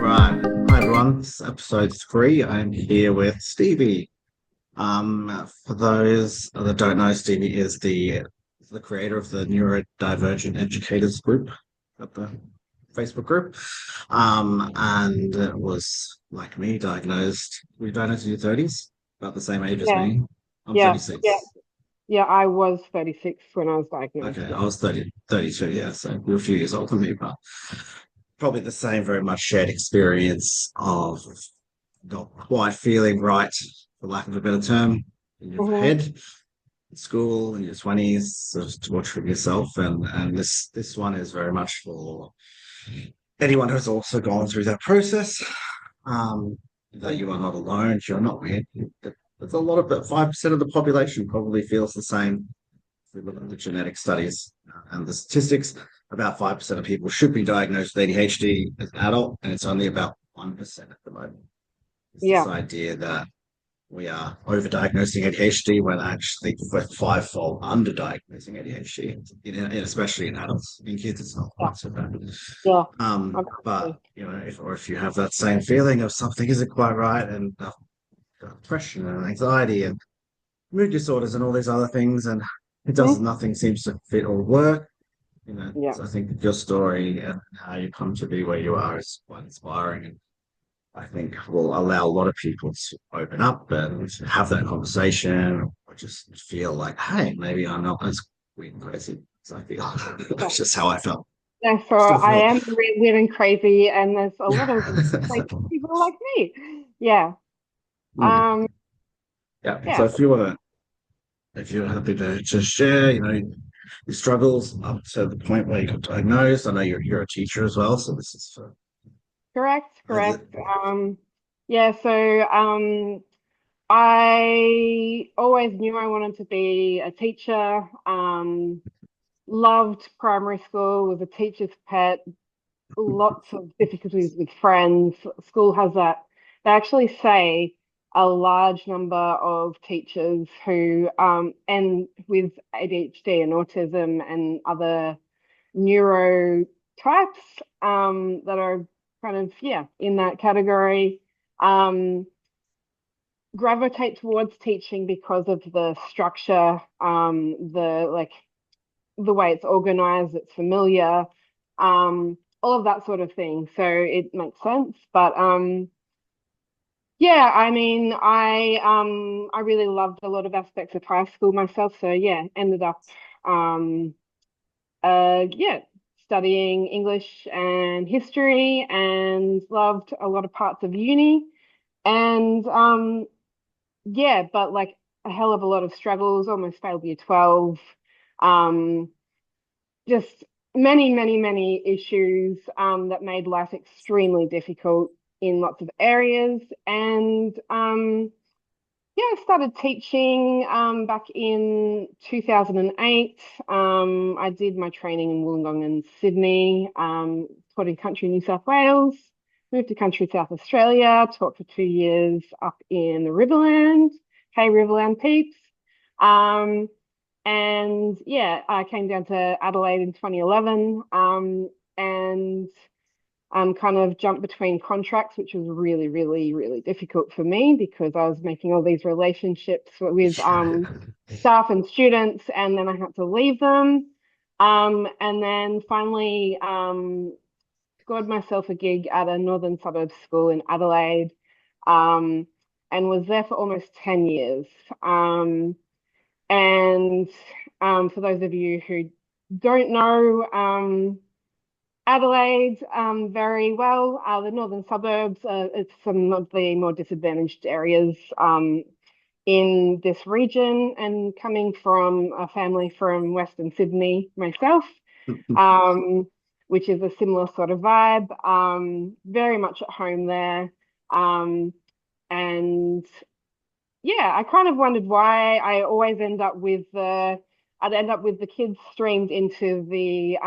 Right. Hi everyone. This is episode 3. I'm here with Stevie. For those that don't know, Stevie is the creator of the Neurodivergent Educators group at the Facebook group. And was like me, were you diagnosed in your 30s, about the same age as Yeah, me. I'm yeah, yeah, 36. yeah. I was 36 when I was diagnosed. Okay, Yeah. I was 32, yeah, so you're a few years older than me, but probably the same very much shared experience of not quite feeling right, for lack of a better term, in your hmm head, in school, in your 20s, sort of torturing yourself. And this one is very much for anyone who's also gone through that process. Um, that you are not alone, you're not weird. There's a lot of it, 5% of the population probably feels the same. If we look at the genetic studies and the statistics, about 5% of people should be diagnosed with ADHD as an adult, and it's only about 1% at the moment. It's this Yeah, idea that we are overdiagnosing ADHD when actually we're fivefold underdiagnosing ADHD, especially in adults. In kids, it's not yeah, quite so bad. yeah. But Absolutely. if you have that same feeling of something isn't quite right, and depression and anxiety and mood disorders and all these other things, and Mhm. nothing seems to fit or work. Yeah, So I think your story and how you come to be where you are is quite inspiring, and I think will allow a lot of people to open up and have that conversation, or just feel like, hey, maybe I'm not as weird and crazy as I feel. yeah. That's just how I felt. Yeah, so Still I feel. am weird and crazy, and there's a lot of Yeah. like people like me. Yeah. Um. So Yeah. if you're happy to share, your struggles up to the point where you got diagnosed. I know you're a teacher as well, so this is for Correct. as it. Correct. Yeah. So I always knew I wanted to be a teacher. Loved primary school, was a teacher's pet, lots of difficulties with friends. School has that. They actually say a large number of teachers who and with ADHD and autism and other neurotypes that are kind of in that category um, gravitate towards teaching because of the structure, the way it's organized, it's familiar, all of that sort of thing. So it makes sense. But yeah, I mean, I really loved a lot of aspects of high school myself. So yeah, ended up um yeah, studying English and history and loved a lot of parts of uni. And yeah, but like a hell of a lot of struggles, almost failed year 12. Um, just many issues that made life extremely difficult in lots of areas. And yeah, I started teaching back in 2008. I did my training in Wollongong and Sydney, taught in country New South Wales, moved to country South Australia, taught for 2 years up in the Riverland. Hey, Riverland peeps. Um, and yeah, I came down to Adelaide in 2011 and kind of jumped between contracts, which was really difficult for me because I was making all these relationships with staff and students, and then I had to leave them. And then finally scored myself a gig at a northern suburbs school in Adelaide um, and was there for almost 10 years. And for those of you who don't know Adelaide very well, the northern suburbs, it's some of the more disadvantaged areas in this region. And coming from a family from Western Sydney myself, um, which is a similar sort of vibe, very much at home there. Um, and yeah, I kind of wondered why I always end up with I'd end up with the kids streamed into the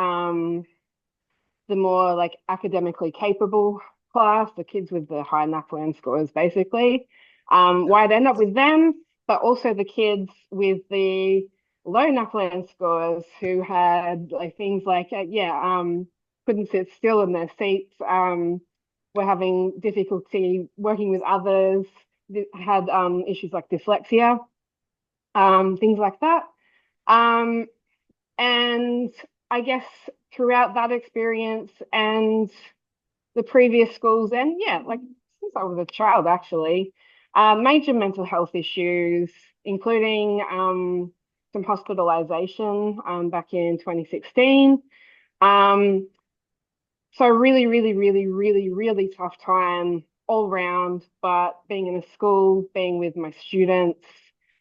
more like academically capable class, the kids with the high NAPLAN scores, basically. Why I'd end up with them, but also the kids with the low NAPLAN scores, who had like things like couldn't sit still in their seats, were having difficulty working with others, had issues like dyslexia, things like that. Um, and I guess throughout that experience and the previous schools, and yeah, like since I was a child, actually, major mental health issues, including some hospitalization back in 2016. Um, so really, really, really, really, really tough time all round, but being in a school, being with my students,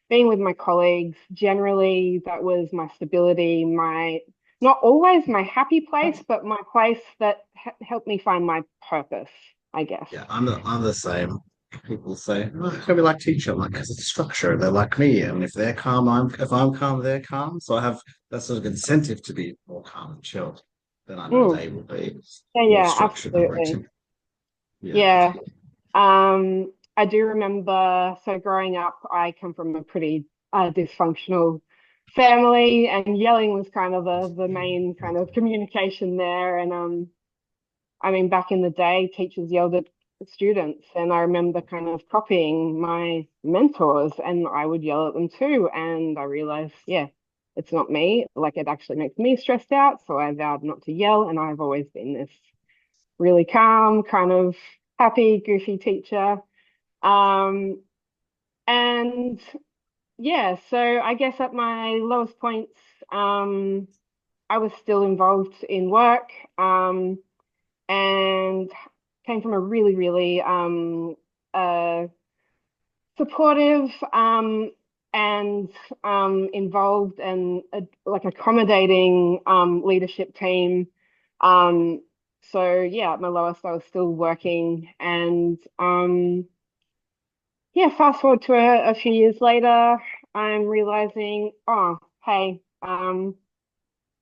being with my colleagues, generally that was my stability, my not always my happy place, but my place that helped me find my purpose, I guess. Yeah, I'm the same. People say, oh, how we like teacher? I'm like, because it's structure. They're like me, and if they're calm, if I'm calm, they're calm. So I have that sort of incentive to be more calm and chilled. Then I know Mm. they will be Yeah, more yeah, structured and absolutely. routine. Yeah, Yeah. I do remember, so growing up, I come from a pretty dysfunctional family, and yelling was kind of the main kind of communication there. And I mean, back in the day, teachers yelled at students, and I remember kind of copying my mentors, and I would yell at them too. And I realized, yeah, it's not me. Like, it actually makes me stressed out. So I vowed not to yell, and I've always been this really calm, kind of happy, goofy teacher. Um, and yeah, so I guess at my lowest points, um, I was still involved in work, and came from a really, really uh, supportive, and involved and like accommodating leadership team. Um, so yeah, at my lowest, I was still working, and yeah, fast forward to a few years later, I'm realizing, oh, hey,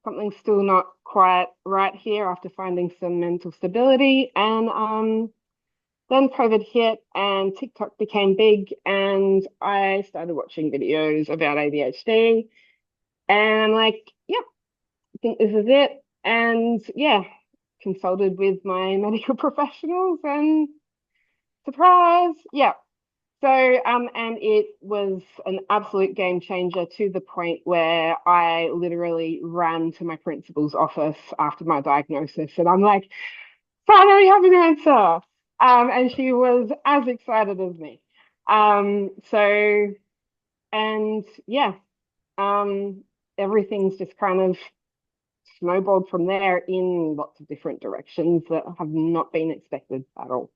something's still not quite right here after finding some mental stability. And then COVID hit and TikTok became big, and I started watching videos about ADHD. And I'm like, yep, I think this is it. And yeah, consulted with my medical professionals, and surprise, yeah. So, and it was an absolute game changer, to the point where I literally ran to my principal's office after my diagnosis, and I'm like, finally have an answer. And she was as excited as me. So, and yeah, um, everything's just kind of snowballed from there in lots of different directions that have not been expected at all.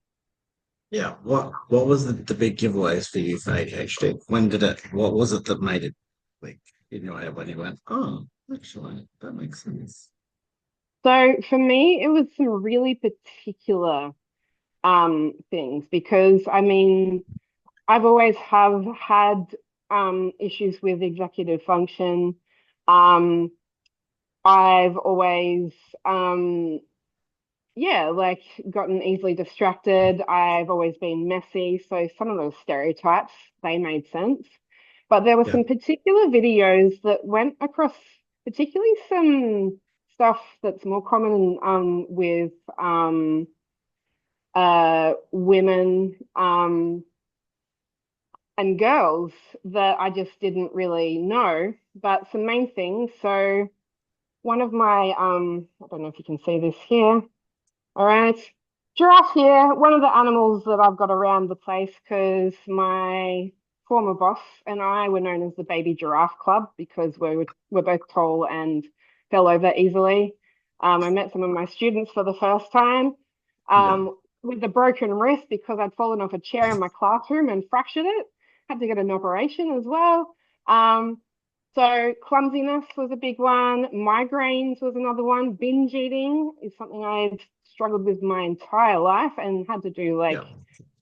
yeah. What was the big giveaways for you for ADHD? When did it? What was it that made it like in your head when you went, oh, actually, that makes sense. So for me, it was some really particular things, because I mean, I've always have had issues with executive function. Um, I've always yeah, like gotten easily distracted. I've always been messy. So some of those stereotypes, they made sense. But there were Yeah, some particular videos that went across, particularly some stuff that's more common with women and girls, that I just didn't really know. But some main things. So one of my I don't know if you can see this here. All right. Giraffe here, one of the animals that I've got around the place, because my former boss and I were known as the Baby Giraffe Club, because we're both tall and fell over easily. I met some of my students for the first time yeah, with a broken wrist because I'd fallen off a chair in my classroom and fractured it. Had to get an operation as well. Um, so clumsiness was a big one. Migraines was another one. Binge eating is something I've struggled with my entire life and had to do like yeah,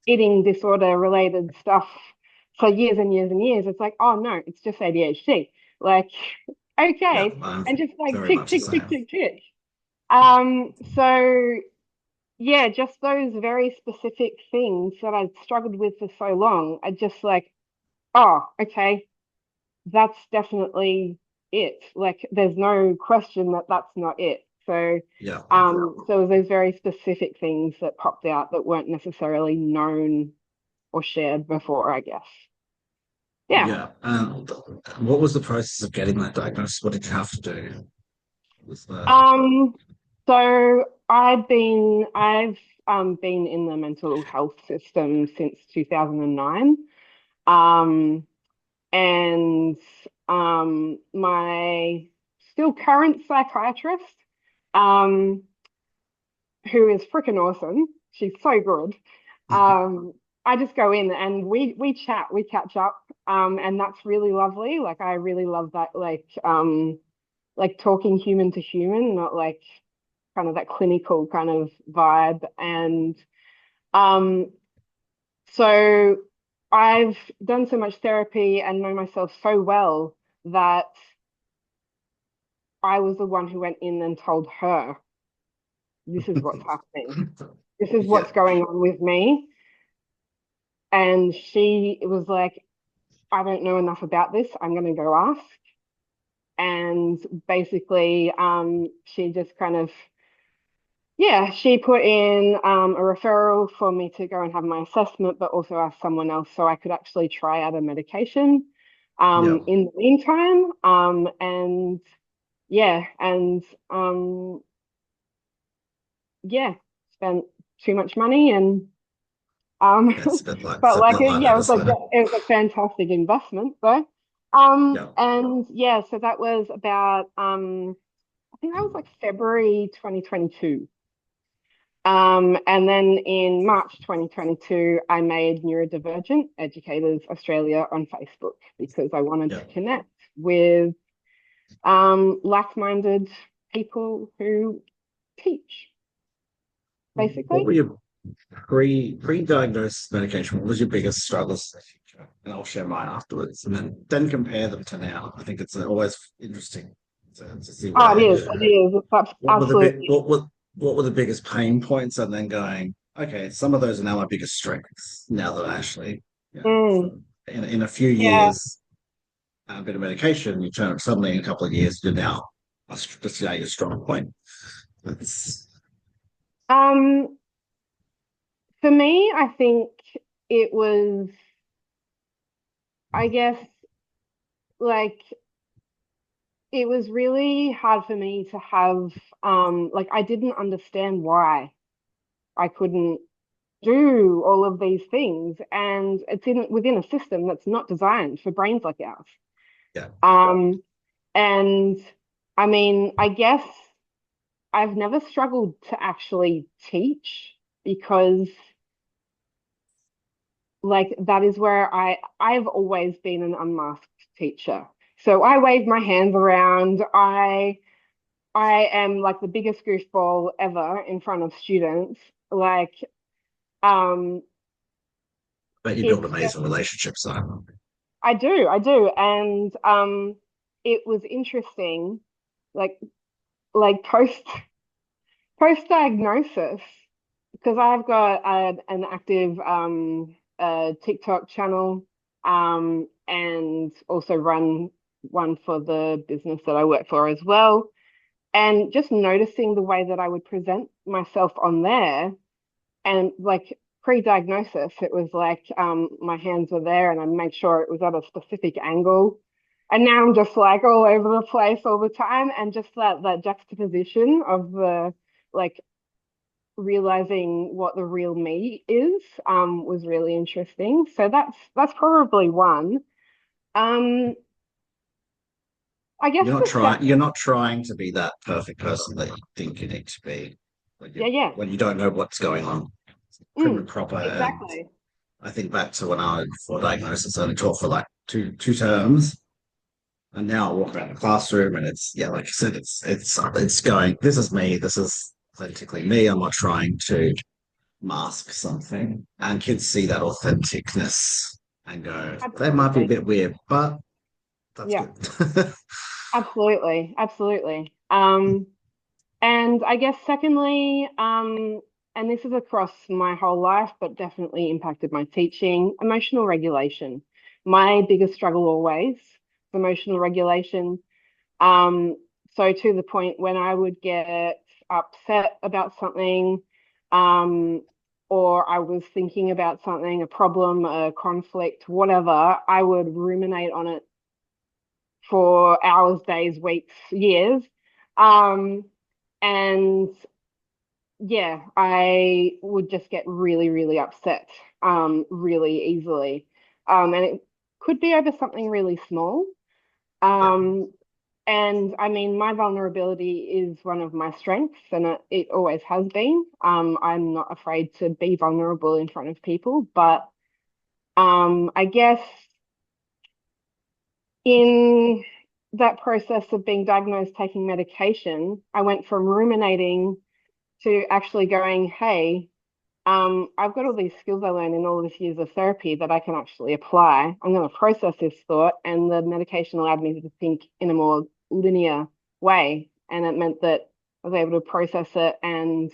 eating disorder related stuff for years and years and years. It's like, oh no, it's just ADHD. Like, yeah. okay. I'm And just like very tick, much the tick, tick, same. tick, tick. So yeah, just those very specific things that I'd struggled with for so long. I just like, oh, okay, that's definitely it. Like there's no question that that's not it. So Yeah. so it was those very specific things that popped out that weren't necessarily known or shared before, I guess. Yeah. Yeah. And what was the process of getting that diagnosis? What did you have to do? Was the Um, so I've been in the mental health system since 2009. Um, and my still current psychiatrist, um, who is freaking awesome. She's so good. Um, I just go in and we chat, we catch up, and that's really lovely. Like I really love that, like talking human to human, not like kind of that clinical kind of vibe. And um, so I've done so much therapy and know myself so well that I was the one who went in and told her, this is what's happening. This is yeah. what's going on with me. And she was like, I don't know enough about this. I'm going to go ask. And basically, she just kind of, yeah, she put in a referral for me to go and have my assessment, but also ask someone else so I could actually try out a medication Yeah. in the meantime. And yeah, and yeah, spent too much money and um Yeah. It's but a like bit like yeah, that, isn't it? it was a fantastic investment though. Yeah. And yeah, so that was about I think that was like February 2022. And then in March 2022, I made Neurodivergent Educators Australia on Facebook because I wanted Yeah. to connect with like-minded people who teach, What basically. were your pre-diagnosis medication? What was your biggest struggles? And I'll share mine afterwards, and then compare them to now. I think it's always interesting to see Oh, it where is. It is. It's what were the bit absolutely. what were the biggest pain points, and then going, okay, some of those are now my biggest strengths. Now that I actually, Mm, so in a few yeah. years, a bit of medication, you turn suddenly in a couple of years, you're now that's now your strong point. It's Um, for me, I think it was, I guess, like it was really hard for me to have like I didn't understand why I couldn't do all of these things. And it's in within a system that's not designed for brains like ours. yeah, Um, and I mean, I guess I've never struggled to actually teach because like that is where I've always been an unmasked teacher. So I wave my hands around. I am like the biggest goofball ever in front of students. Like um but you build it's just amazing relationships. So I do. And it was interesting, like like post diagnosis, because I've got an active TikTok channel and also run one for the business that I work for as well. And just noticing the way that I would present myself on there and like pre-diagnosis, it was like my hands were there and I made sure it was at a specific angle. And now I'm just like all over the place all the time. And just that juxtaposition of the like realizing what the real me is was really interesting. So that's probably one. Um, I guess the you're second, not trying to be that perfect person that you think you need to be yeah, yeah, when you don't know what's going on. Prim mm, and proper. And exactly. I think back to when I before diagnosis, I only taught for like two terms. And now I walk around the classroom and it's yeah, like you said, it's going, this is me, this is authentically me. I'm not trying to mask something. And kids see that authenticness and go, that might be a Absolutely. bit weird, but that's Yeah, good. absolutely, absolutely. And I guess secondly, and this is across my whole life, but definitely impacted my teaching, emotional regulation. My biggest struggle always, emotional regulation. Um, so to the point when I would get upset about something, um, or I was thinking about something, a problem, a conflict, whatever, I would ruminate on it for hours, days, weeks, years. Um, and yeah, I would just get really, really upset, really easily. And it could be over something really small. Yeah. Um, and I mean, my vulnerability is one of my strengths, and it always has been. I'm not afraid to be vulnerable in front of people, but I guess in that process of being diagnosed taking medication, I went from ruminating to actually going, hey, I've got all these skills I learned in all these years of therapy that I can actually apply. I'm going to process this thought, and the medication allowed me to think in a more linear way. And it meant that I was able to process it and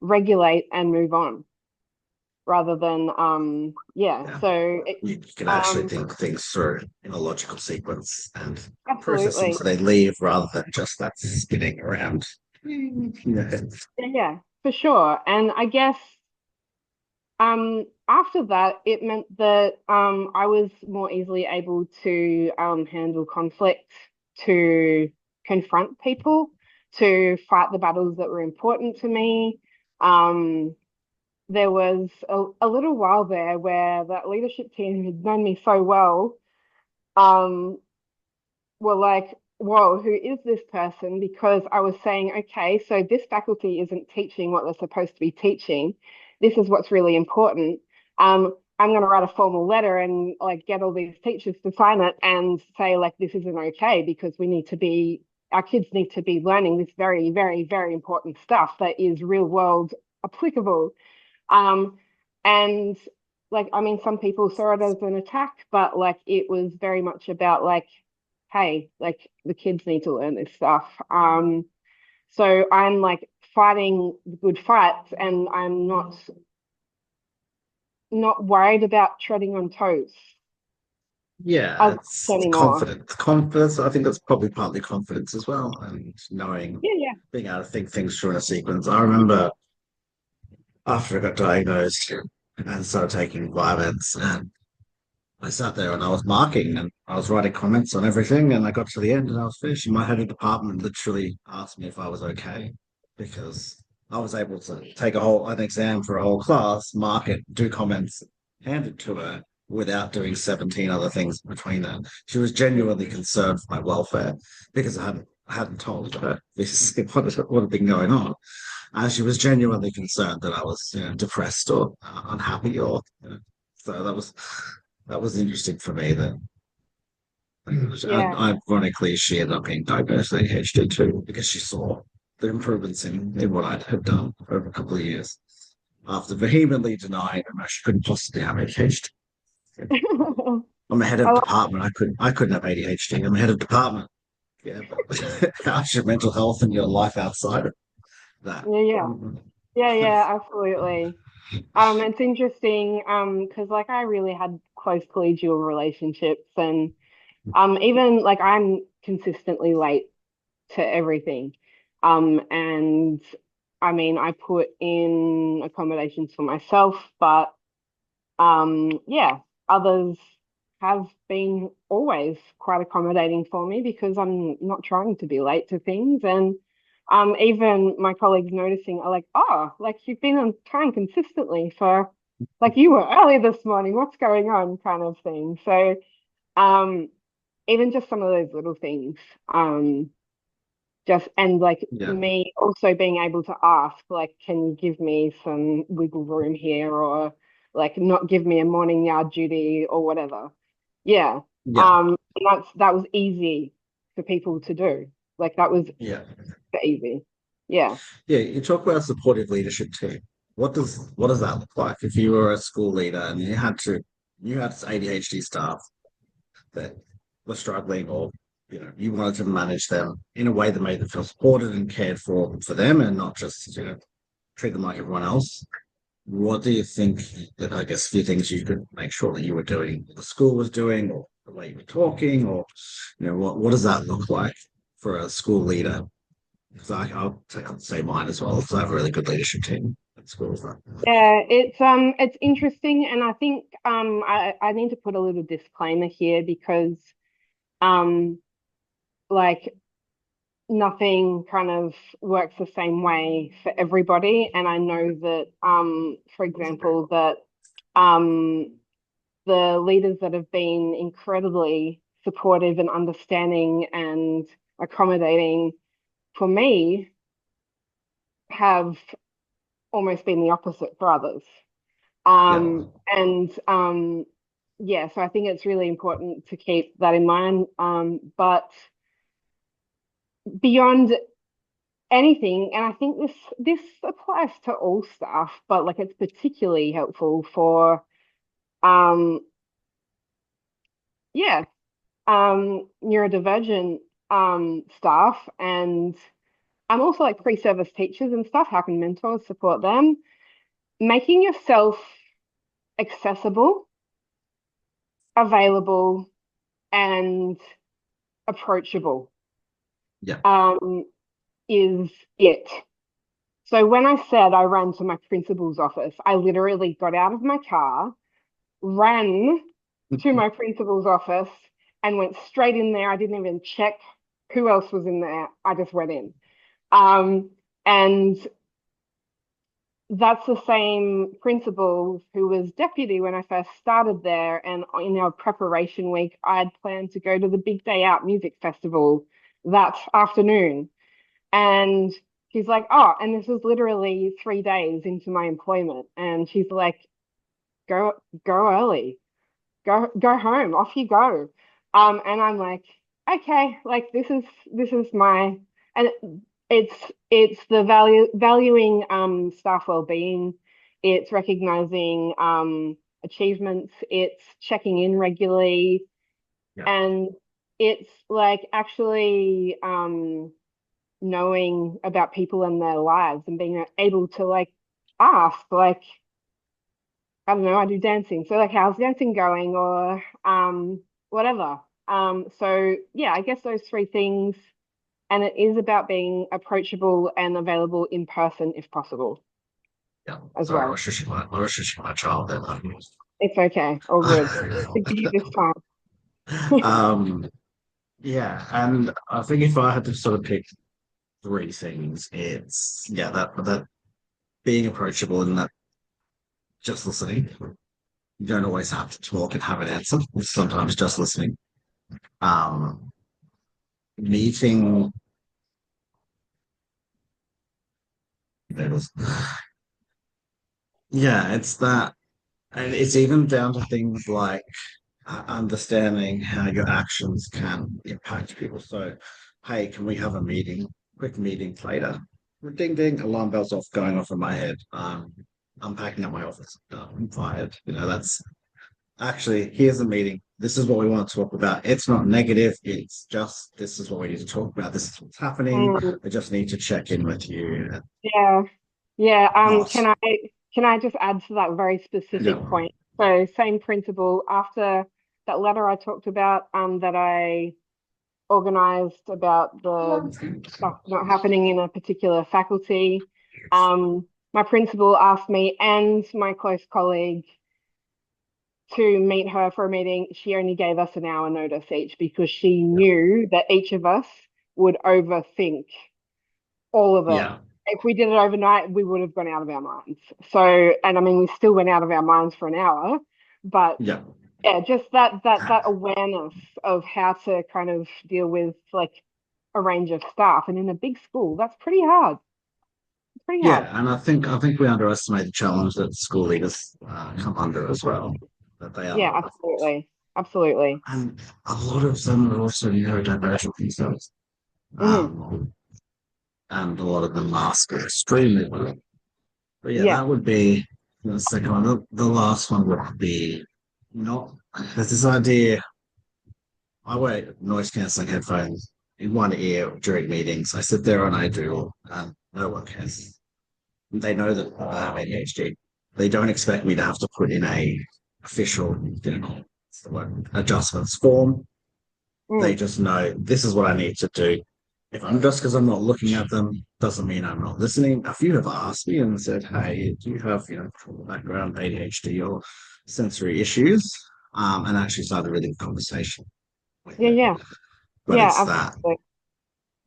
regulate and move on rather than, yeah. Yeah. So, You can actually um, think things through in a logical sequence and process them absolutely. so they leave rather than just that spinning around. Yeah. Yeah, yeah, for sure. And I guess after that, it meant that I was more easily able to handle conflict, to confront people, to fight the battles that were important to me. Um, there was a little while there where that leadership team had known me so well, um, were like, whoa, who is this person? Because I was saying, okay, so this faculty isn't teaching what they're supposed to be teaching. This is what's really important. I'm going to write a formal letter and like get all these teachers to sign it and say like this isn't okay because we need to be our kids need to be learning this very, very, very important stuff that is real world applicable. Um, and like, I mean, some people saw it as an attack, but like it was very much about like, hey, like the kids need to learn this stuff. So I'm like fighting the good fights, and I'm not worried about treading on toes Yeah, as it's much anymore. confidence. Confidence, I think that's probably partly confidence as well, and knowing, Yeah, yeah. being able to think things through in a sequence. I remember after I got diagnosed and started taking vitamins, and I sat there and I was marking and I was writing comments on everything, and I got to the end and I was finished. And my head of department literally asked me if I was okay because I was able to take an exam for a whole class, mark it, do comments, hand it to her without doing 17 other things between that. She was genuinely concerned for my welfare because I hadn't told her this what had been going on. And she was genuinely concerned that I was, depressed or unhappy or, so that was interesting for me. That and Yeah. ironically, she ended up getting diagnosed with ADHD too because she saw the improvements in what I had done over a couple of years after vehemently denying that she couldn't possibly have ADHD. I'm a head I of love, department. I couldn't have ADHD. I'm a head of department. Yeah, but how's your mental health and your life outside of that? yeah, yeah. Yeah, yeah, absolutely. It's interesting, because like I really had close collegial relationships and even like I'm consistently late to everything. And I mean I put in accommodations for myself, but yeah, others have been always quite accommodating for me because I'm not trying to be late to things. And even my colleagues noticing are like, oh, like you've been on time consistently for like you were early this morning. What's going on? Kind of thing. So um, even just some of those little things, just and like Yeah, me also being able to ask, like, can you give me some wiggle room here, or like not give me a morning yard duty or whatever. Yeah. yeah, And that was easy for people to do. Like that was yeah. easy. Yeah. Yeah, you talk about supportive leadership too. What does that look like if you were a school leader and you had ADHD staff that were struggling, or you wanted to manage them in a way that made them feel supported and cared for them, and not just treat them like everyone else. What do you think that, I guess, a few things you could make sure that you were doing, the school was doing, or the way you were talking, or what does that look like? for a school leader? Because I'll say mine as well, because I have a really good leadership team at school. Yeah, it's interesting, and I think I need to put a little disclaimer here because um like nothing kind of works the same way for everybody, and I know that for example that um the leaders that have been incredibly supportive and understanding and accommodating for me have almost been the opposite for others. Yeah, And yeah, so I think it's really important to keep that in mind. But beyond anything, and I think this applies to all staff, but like it's particularly helpful for um yeah, neurodivergent staff, and I'm also like pre-service teachers and stuff. How can mentors support them? Making yourself accessible, available, and approachable yeah. um, is it. So when I said I ran to my principal's office, I literally got out of my car, ran to my principal's office, and went straight in there. I didn't even check who else was in there. I just went in. And that's the same principal who was deputy when I first started there. And in our preparation week, I had planned to go to the Big Day Out Music Festival that afternoon. And she's like, oh, and this was literally 3 days into my employment. And she's like, go, go early, go home, off you go. And I'm like, okay, like this is my, and it's it's the valuing staff well-being, it's recognizing achievements, it's checking in regularly, Yeah. and it's like actually knowing about people and their lives and being able to like ask like I don't know, I do dancing. So like how's dancing going or whatever. So yeah, I guess those three things, and it is about being approachable and available in person if possible Yeah. as Sorry, well. I was shushing my child then. It's okay, all good. Forgive you this time. um, yeah, and I think if I had to sort of pick three things, it's yeah, that being approachable and that just listening. You don't always have to talk and have an answer. It's sometimes just listening. Um, meeting yeah, it's that, and it's even down to things like understanding how your actions can impact people. So, hey, can we have a meeting? Quick meeting later. Ding ding, alarm bells off going off in my head. I'm packing up my office. I'm fired. That's actually here's a meeting. This is what we want to talk about. It's not negative. It's just this is what we need to talk about. This is what's happening. Mm, I just need to check in with you. yeah, yeah. Not Can I just add to that very yeah, specific point? So same principle. After that letter I talked about, that I organized about the stuff not happening in a particular faculty. My principal asked me and my close colleague to meet her for a meeting. She only gave us an hour notice each because she yeah, knew that each of us would overthink all of it. yeah, If we did it overnight, we would have gone out of our minds. So, and I mean, we still went out of our minds for an hour, but yeah. yeah, just that awareness of how to kind of deal with like a range of staff. And in a big school, that's pretty hard. It's pretty hard. Yeah, and I think we underestimate the challenge that school leaders come under as well. That they Yeah, are, absolutely. Absolutely. and a lot of them are also neurodivergent themselves, Hmm. um, and a lot of them mask it extremely well. But yeah, Yeah. that would be the second one. The last one would be not. There's this idea. I wear noise cancelling headphones in one ear during meetings. I sit there and I do, and no one cares. They know that I have ADHD. They don't expect me to have to put in a official, what's the word, adjustments form. They Mm. just know this is what I need to do. if I'm just because I'm not looking at them, doesn't mean I'm not listening. A few have asked me and said, "Hey, do you have trauma background, ADHD, or sensory issues?" And actually started a really good conversation with Yeah, it. yeah, But yeah, it's that, absolutely.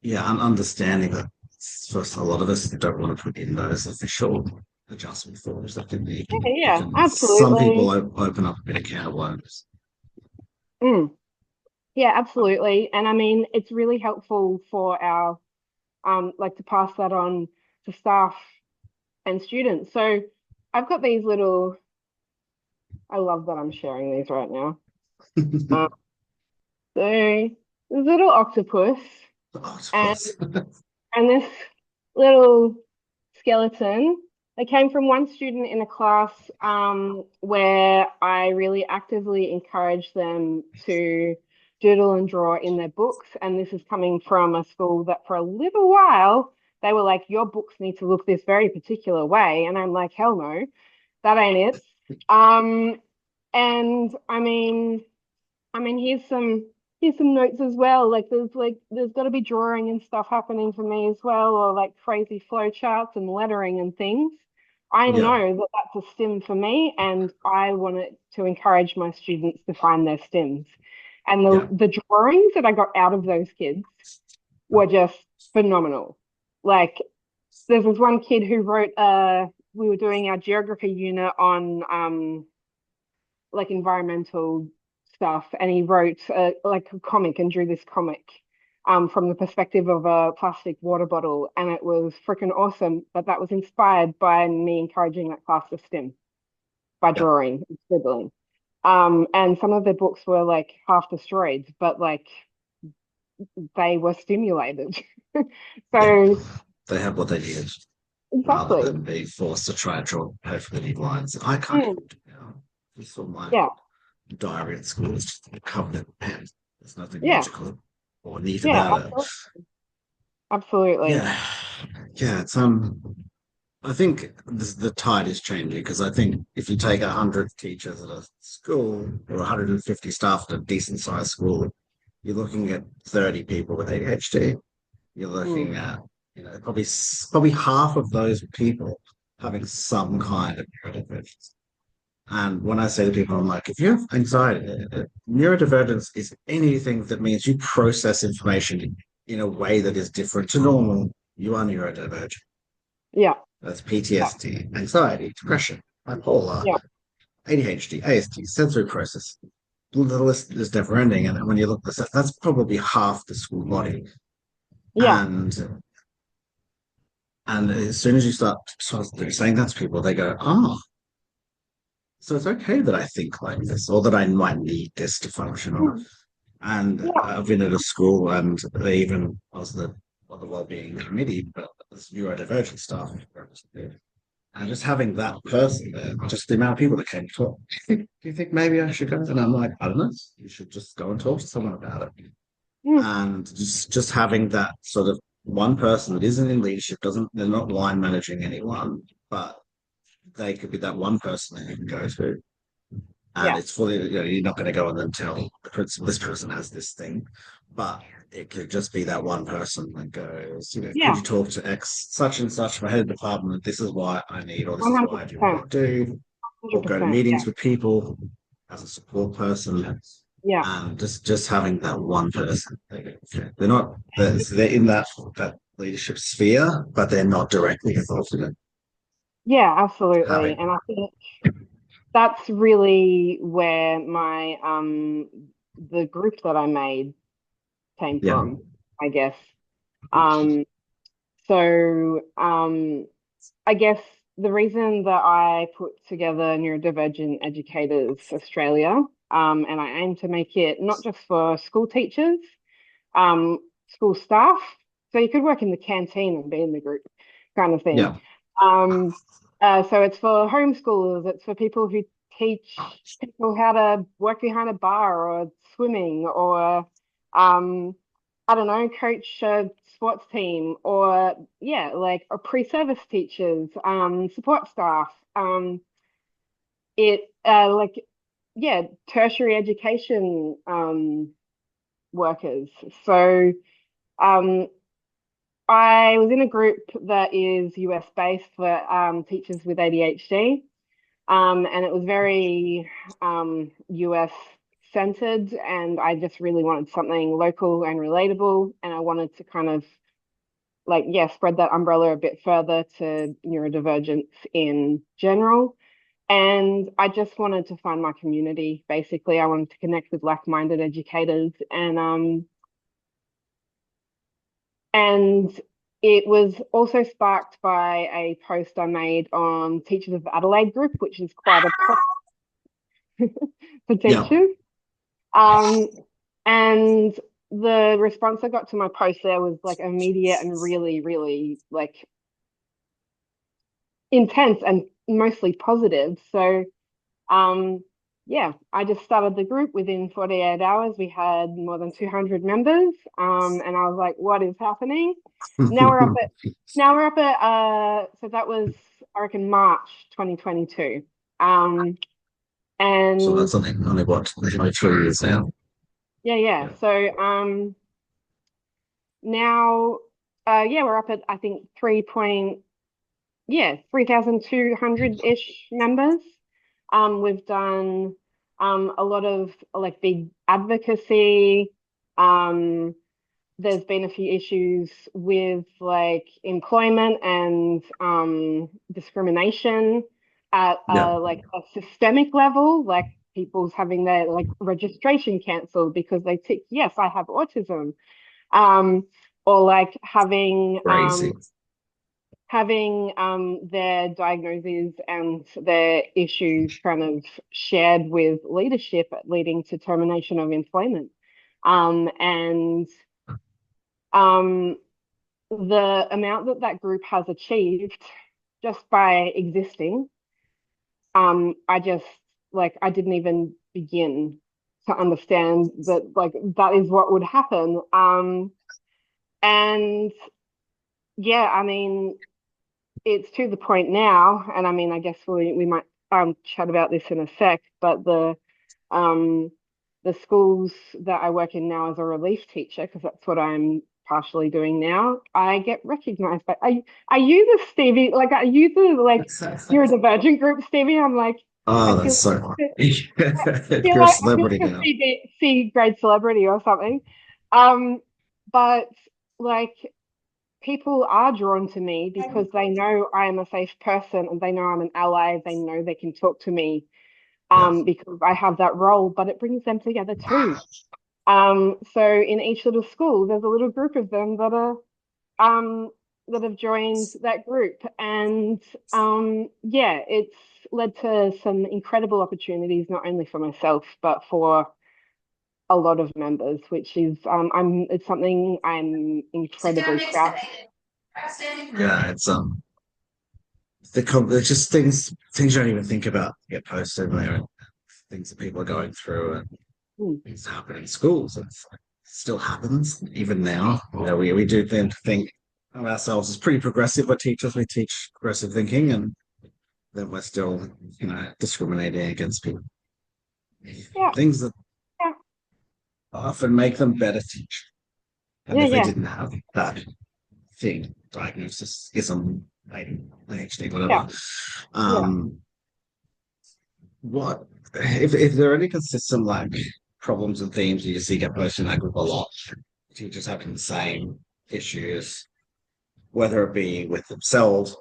yeah, I'm understanding that first a lot of us don't want to put in those official adjustment forms that Yeah, it yeah, can some people absolutely. open up a bit of can of worms. Mm. Yeah, absolutely. And I mean, it's really helpful for our like to pass that on to staff and students. So I've got these little, I love that I'm sharing these right now. Um, so this little octopus and Octopus. and this little skeleton. They came from one student in a class where I really actively encouraged them to doodle and draw in their books. And this is coming from a school that for a little while they were like, your books need to look this very particular way. And I'm like, hell no, that ain't it. Um, and I mean, here's some notes as well. Like there's got to be drawing and stuff happening for me as well, or like crazy flow charts and lettering and things. I Yeah, know that that's a stim for me, and I wanted to encourage my students to find their stims. And the yeah, the drawings that I got out of those kids were just phenomenal. Like there was one kid who wrote we were doing our geography unit on like environmental stuff, and he wrote like a comic and drew this comic from the perspective of a plastic water bottle, and it was freaking awesome. But that was inspired by me encouraging that class to STEM by yeah. drawing and scribbling. And some of their books were like half destroyed, but like they were stimulated. Yeah, So they have what they need rather exactly. than be forced to try and draw perfectly lines. I can't Mm, even do now. You saw my yeah, diary at school is just covered in pen. There's nothing yeah, logical or neat yeah, about it. absolutely. Yeah, yeah. I think the tide is changing because I think if you take 100 teachers at a school or 150 staff at a decent sized school, you're looking at 30 people with ADHD. You're Mm, looking at probably half of those people having some kind of neurodivergence. And when I say to people, I'm like, if you have anxiety, neurodivergence is anything that means you process information in a way that is different to normal. You are neurodivergent. yeah, That's yeah, PTSD, anxiety, depression, bipolar, yeah, ADHD, ASD, sensory process. The list is never ending. And when you look at this, that's probably half the school body. yeah. And as soon as you start sort of saying that to people, they go, "Oh, so it's okay that I think like this, or that I might need this to function." Or, Mm, and yeah. I've been at a school, and they even I was the on the well-being committee, but there's neurodivergent staff, and just having that person there, just the amount of people that came to talk. Do you think maybe I should go? And I'm like, I don't know. You should just go and talk to someone about it. Mm, And just having that sort of one person that isn't in leadership doesn't they're not line managing anyone, but they could be that one person that you can go to, and yeah, it's fully you're not going to go and then tell the principal this person has this thing, but it could just be that one person that goes, could yeah, you talk to X such and such my head of department, this is why I need, or this is why I do what 100%, I do, or go to 100%. Yeah, meetings with people as a support person, yeah, and just having that one person. They're not they're in that leadership sphere, but they're not directly involved in it. yeah, absolutely. Having And I think that's really where my the group that I made came yeah, from, I guess. Um, so I guess the reason that I put together Neurodivergent Educators Australia, and I aim to make it not just for school teachers, um, school staff. So you could work in the canteen and be in the group kind of thing. yeah, Um, so it's for homeschoolers, it's for people who teach people how to work behind a bar or swimming or I don't know, coach a sports team or yeah, like or pre-service teachers, support staff. It like yeah, tertiary education workers. So um, I was in a group that is US based for teachers with ADHD. And it was very US centered, and I just really wanted something local and relatable. And I wanted to kind of like, yeah, spread that umbrella a bit further to neurodivergence in general. And I just wanted to find my community, basically. I wanted to connect with like-minded educators and it was also sparked by a post I made on Teachers of Adelaide group, which is quite a for Yeah. teachers. Um, and the response I got to my post there was like immediate and really, really like intense and mostly positive. So, yeah, I just started the group within 48 hours. We had more than 200 members. And I was like, what is happening? Now we're up at, so that was, I reckon, March 2022. Um, So and that's only what, like 2 years now. yeah. Yeah. So, now, yeah, we're up at, I think, 3,200-ish members. We've done a lot of like big advocacy. Um, there's been a few issues with like employment and discrimination at Yeah. like a systemic level, like people's having their like registration cancelled because they tick, yes, I have autism. Um, or like Crazy. having their diagnoses and their issues kind of shared with leadership, leading to termination of employment. And um, the amount that that group has achieved just by existing, I just like I didn't even begin to understand that like that is what would happen. And yeah, I mean, it's to the point now, and I mean, I guess we might chat about this in a sec, but um the schools that I work in now as a relief teacher, because that's what I'm partially doing now, I get recognized by are you the Stevie, like are you the like you're a divergent group, Stevie? I'm like, I Oh, that's feel so funny. You're a I feel celebrity like a now. C grade celebrity or something. Um, but like people are drawn to me because they know I am a safe person and they know I'm an ally. They know they can talk to me Yeah. because I have that role, but it brings them together too. So in each little school, there's a little group of them um, that have joined that group, and yeah, it's led to some incredible opportunities, not only for myself but for a lot of members, which is it's something I'm incredibly proud Yeah, it's just things you don't even think about get posted there, and things that people are going through, and of. things happen in schools. It's like, it still happens even now. You know, we do tend to think of ourselves as pretty progressive. We're teachers, we teach progressive thinking, and then we're still, discriminating against people. Yeah, Things that yeah, often make them better teachers. And yeah, if they yeah, didn't have that thing, diagnosis, ism, ADHD, yeah, whatever, yeah. um, what if there are any consistent like problems and themes you see get posted in that group a lot? Teachers having the same issues, whether it be with themselves,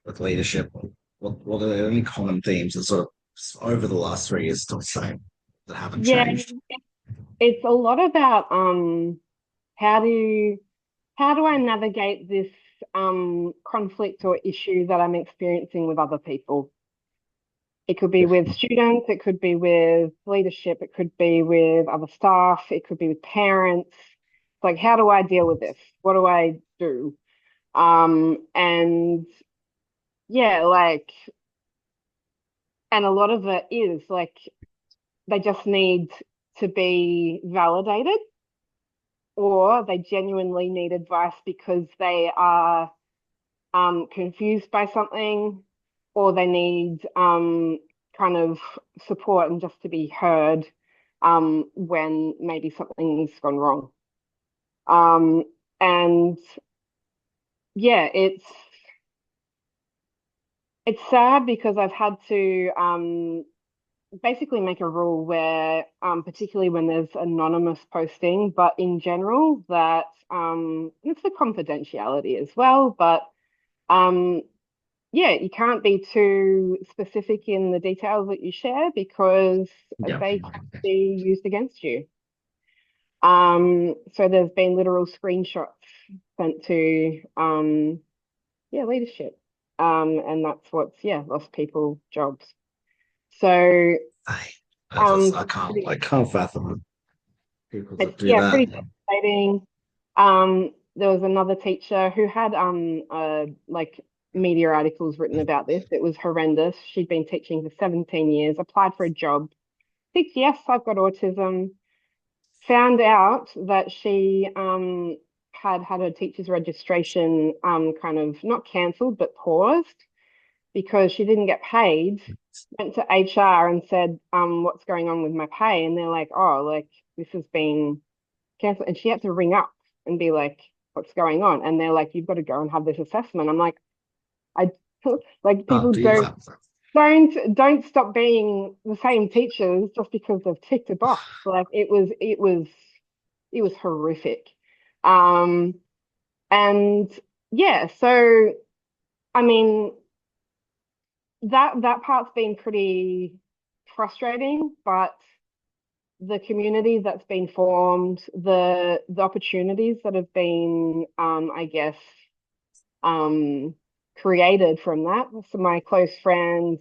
with leadership. What are the only common themes that sort of over the last 3 years still the same that haven't Yeah, changed? it's a lot about how do I navigate this conflict or issue that I'm experiencing with other people. It could be with students, it could be with leadership, it could be with other staff, it could be with parents. Like, how do I deal with this? What do I do? And yeah, like, and a lot of it is like they just need to be validated, or they genuinely need advice because they are confused by something, or they need kind of support and just to be heard when maybe something's gone wrong. Um, and yeah, it's sad because I've had to basically make a rule where, particularly when there's anonymous posting, but in general, that it's for confidentiality as well. But um, yeah, you can't be too specific in the details that you share because Yeah. they can be used against you. So there's been literal screenshots sent to yeah, leadership. And that's what's lost people jobs. So I, pretty, I can't fathom people it's that do that. pretty devastating. There was another teacher who had like media articles written about this. It was horrendous. She'd been teaching for 17 years, applied for a job, picked, yes, I've got autism, found out that she had her teacher's registration kind of not cancelled but paused because she didn't get paid. Went to HR and said, what's going on with my pay? And they're like, oh, like this has been cancelled. And she had to ring up and be like, what's going on? And they're like, you've got to go and have this assessment. I'm like, I like Can't people do that. don't stop being the same teachers just because they've ticked a box. Like it was horrific. Um, and yeah, so I mean that part's been pretty frustrating, but the community that's been formed, the opportunities that have been, I guess, um, created from that. So my close friend,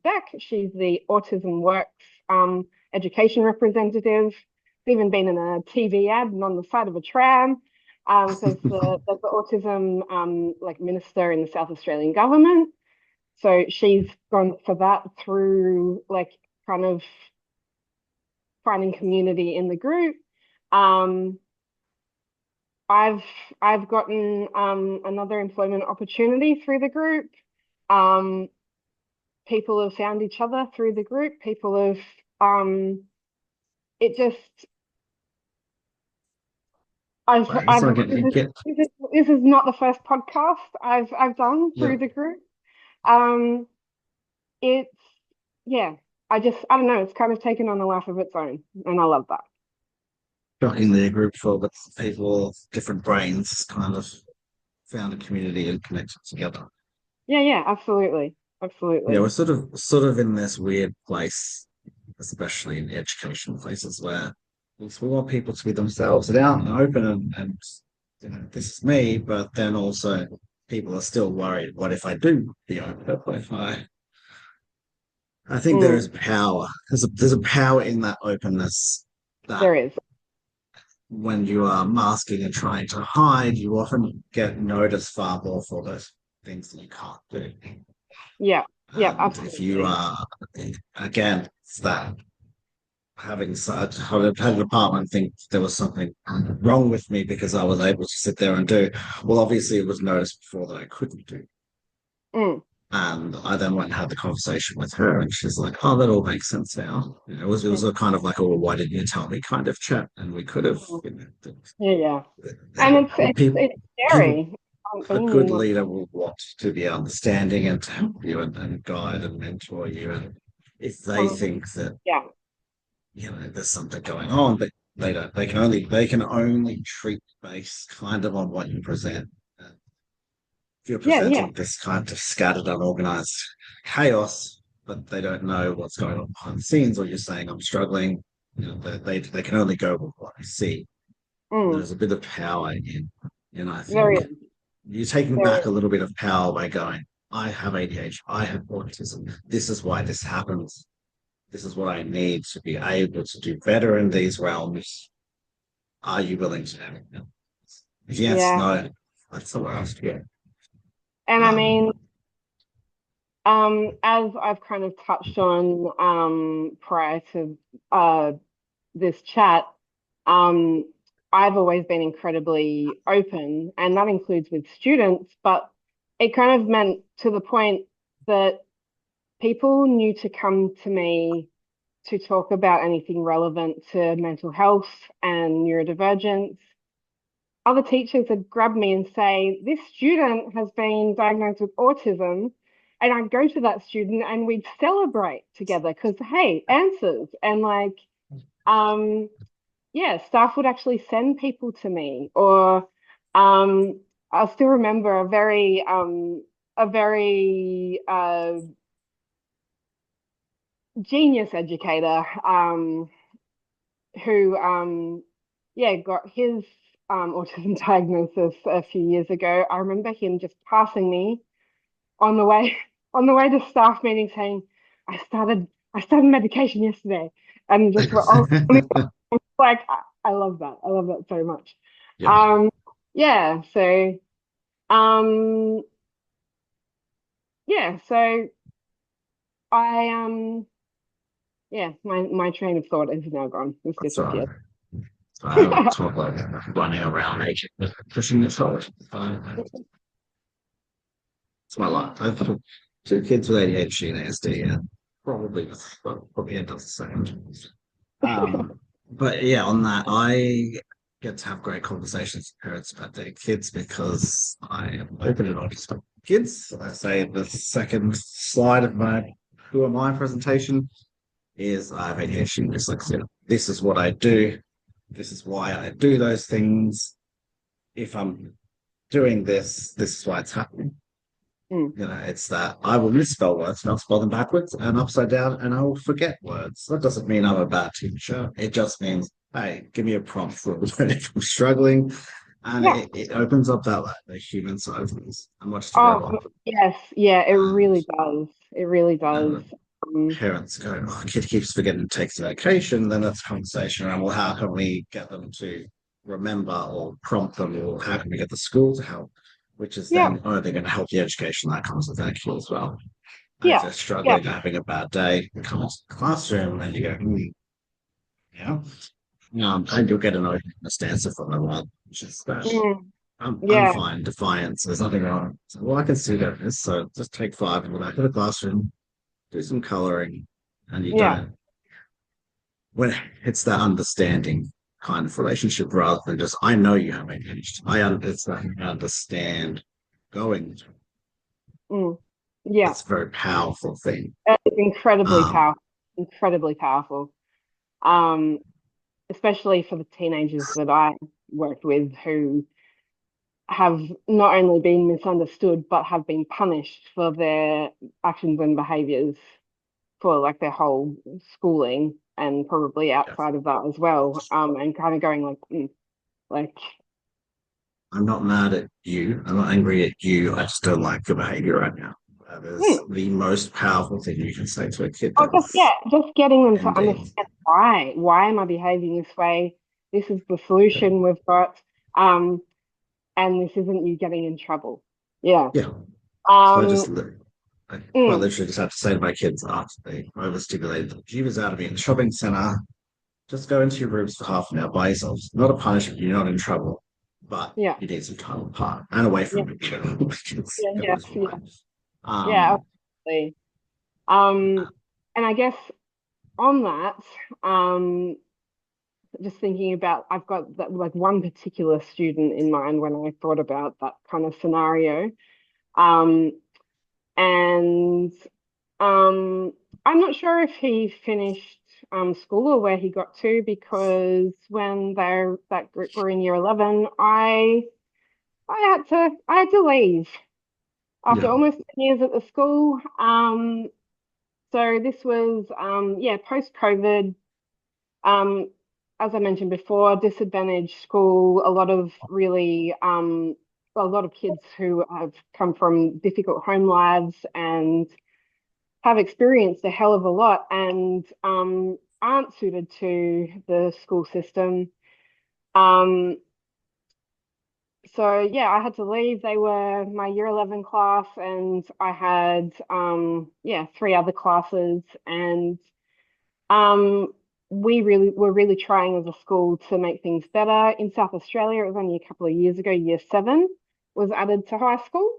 Beck, she's the Autism Works education representative. She's even been in a TV ad and on the side of a tram. So there's the autism like minister in the South Australian government. So she's gone for that through like kind of finding community in the group. Um, I've I've gotten another employment opportunity through the group. Um, People have found each other through the group. People have it just Right, it's I've like it get this is not the first podcast I've done yeah. through the group. Um, it's yeah, I don't know, it's kind of taken on a life of its own, and I love that. Shockingly, a group full of people of different brains kind of found a community and connected together. Yeah, yeah, absolutely, Yeah, we're absolutely. sort of in this weird place, especially in educational places where we want people to be themselves and out and open and you know, this is me, but then also people are still worried, what if I do be open? What if I think there is Mm, power. There's a power in that openness that there is. when you are masking and trying to hide, you often get noticed far more for those things that you can't do. Yeah, yeah, And if you absolutely. are, again, it's that having had an apartment think there was something wrong with me because I was able to sit there and do. Well, obviously, it was noticed before that I couldn't do. Mm, And I then went and had the conversation with her, and she's like, "Oh, that all makes sense now." You know, it was mm, a kind of like, "Oh, well, why didn't you tell me?" kind of chat, and we could have, mm. you know, Yeah, yeah. And people it's people scary. a Being good in one. leader will want to be understanding and to help you and guide and mentor you. And if they 100%. think that Yeah, you know there's something going on, but they don't, they can only treat based kind of on what you present. If you're yeah, yeah. presenting this kind of scattered, unorganized chaos, but they don't know what's going on behind the scenes, or you're saying I'm struggling, you know, they can only go with what they see. And Mm, there's a bit of power in I there think is. you're taking There back is. a little bit of power by going, I have ADHD, I have autism. This is why this happens. This is what I need to be able to do better in these realms. Are you willing to have it? If the answer's Yeah. no, that's somewhere else to go. And I Um, mean, as I've kind of touched on prior to this chat, um, I've always been incredibly open, and that includes with students, but it kind of meant to the point that people knew to come to me to talk about anything relevant to mental health and neurodivergence. other teachers would grab me and say, "This student has been diagnosed with autism." And I'd go to that student and we'd celebrate together because, hey, answers. And like, um, yeah, staff would actually send people to me. Or I still remember a very genius educator who yeah, got his autism diagnosis a few years ago. I remember him just passing me on the way on the way to staff meeting saying, I started medication yesterday. And just were all like I love that. I love that so much. Yeah, Um yeah, so um yeah, so I yeah, my train of thought is now gone. It's that's all right. disappeared. So I don't talk like running around naked, pushing this forward. It's my life. I've got two kids with ADHD and ASD, and probably end up the same. But yeah, on that, I get to have great conversations with parents about their kids because I am open and honest with kids. I say the second slide of my Who Am I presentation is I have ADHD and dyslexia. This is what I do. This is why I do those things. If I'm doing this, this is why it's happening. Mm. You know, it's that I will misspell words and I'll spell them backwards and upside down and I will forget words. That doesn't mean I'm a bad teacher. It just means, hey, give me a prompt for a word if I'm struggling. And Yeah. it opens up that like, the human side of things and much to grow Oh, up. yes. Yeah, it And, really does. It really does. and Um, parents go, oh, kid keeps forgetting to take the medication. Then that's a conversation around, well, how can we get them to remember or prompt them or how can we get the school to help? Which is yeah, then only going to help the education that comes with that kid as well. And if yeah, they're yeah. struggling, having a bad day, you come into the classroom and you go, yeah. And you'll get an honest answer from them, which is that Mm, I'm yeah, fine, defiance, there's nothing wrong. So, well, I can see that this, so just take five and go back to the classroom, do some coloring, and you yeah. don't. When it's that understanding kind of relationship rather than just, I know you have ADHD. It's that I understand going. Mm, yeah. That's a very powerful thing. It's incredibly Um, powerful. Incredibly powerful. Um, Especially for the teenagers that I worked with who have not only been misunderstood but have been punished for their actions and behaviors for like their whole schooling and probably yeah. outside of that as well. And kind of going like, like, I'm not mad at you. I'm not angry at you. I just don't like your behavior right now. That is mm. the most powerful thing you can say to a kid. Oh, That just yeah, is just getting them to indeed. understand why. Why am I behaving this way? This is the solution we've got. Um, and this isn't you getting in trouble. Yeah. Yeah. So Um, I quite mm, literally just have to say to my kids after they overstimulated the was out of me in the shopping centre, just go into your rooms for half an hour by yourselves. Not a punishment, you're not in trouble, but yeah, you need some time apart and away yeah, from me. yeah, God yeah, knows yeah, why. yeah, Um, absolutely. And I guess on that, um, just thinking about, I've got that, like one particular student in mind when I thought about that kind of scenario. Um, and Um, I'm not sure if he finished school or where he got to because when that group were in year 11, I had to leave after yeah, almost 10 years at the school. So this was yeah, post-COVID. Um, as I mentioned before, disadvantaged school, a lot of kids who have come from difficult home lives and have experienced a hell of a lot and aren't suited to the school system. Um, so yeah, I had to leave. They were my year 11 class, and I had yeah, three other classes, and um, we really were really trying as a school to make things better. In South Australia, it was only a couple of years ago, year seven was added to high school,